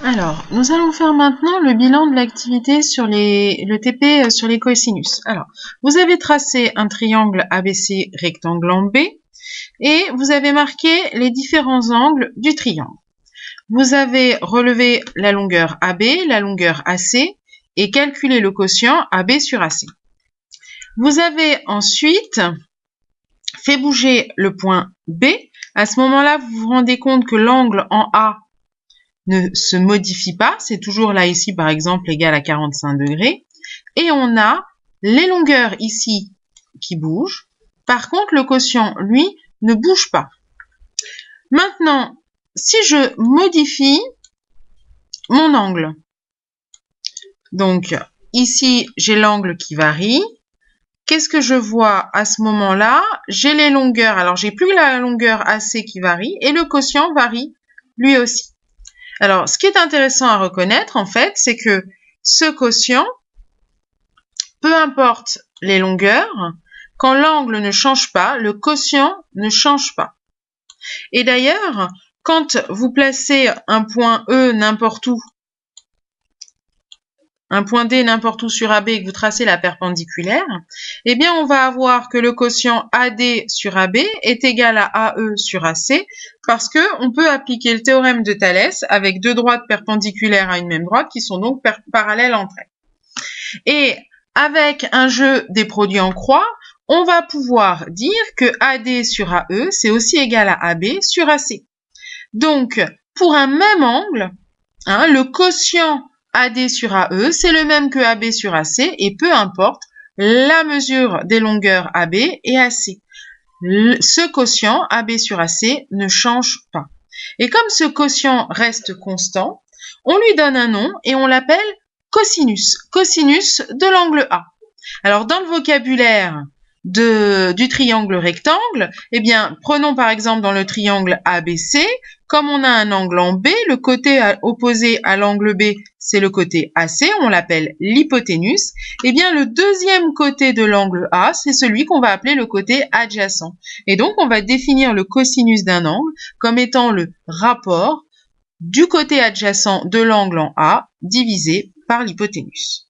Alors, nous allons faire maintenant le bilan de l'activité sur le TP sur les cosinus. Alors, vous avez tracé un triangle ABC rectangle en B et vous avez marqué les différents angles du triangle. Vous avez relevé la longueur AB, la longueur AC et calculé le quotient AB sur AC. Vous avez ensuite fait bouger le point B. À ce moment-là, vous vous rendez compte que l'angle en A ne se modifie pas, c'est toujours là ici par exemple égal à 45 degrés, et on a les longueurs ici qui bougent, par contre le quotient lui ne bouge pas. Maintenant, si je modifie mon angle, donc ici j'ai l'angle qui varie, qu'est-ce que je vois à ce moment-là? J'ai les longueurs, alors j'ai plus la longueur AC qui varie, et le quotient varie lui aussi. Alors, ce qui est intéressant à reconnaître, en fait, c'est que ce quotient, peu importe les longueurs, quand l'angle ne change pas, le quotient ne change pas. Et d'ailleurs, quand vous placez un point E n'importe où, un point D n'importe où sur AB et que vous tracez la perpendiculaire, eh bien, on va avoir que le quotient AD sur AB est égal à AE sur AC parce que on peut appliquer le théorème de Thalès avec deux droites perpendiculaires à une même droite qui sont donc parallèles entre elles. Et avec un jeu des produits en croix, on va pouvoir dire que AD sur AE, c'est aussi égal à AB sur AC. Donc, pour un même angle, le quotient AD sur AE, c'est le même que AB sur AC et peu importe la mesure des longueurs AB et AC. Ce quotient AB sur AC ne change pas. Et comme ce quotient reste constant, on lui donne un nom et on l'appelle cosinus, cosinus de l'angle A. Alors dans le vocabulaire du triangle rectangle, eh bien, prenons par exemple dans le triangle ABC, comme on a un angle en B, le côté opposé à l'angle B, c'est le côté AC, on l'appelle l'hypoténuse, eh bien, le deuxième côté de l'angle A, c'est celui qu'on va appeler le côté adjacent. Et donc, on va définir le cosinus d'un angle comme étant le rapport du côté adjacent de l'angle en A divisé par l'hypoténuse.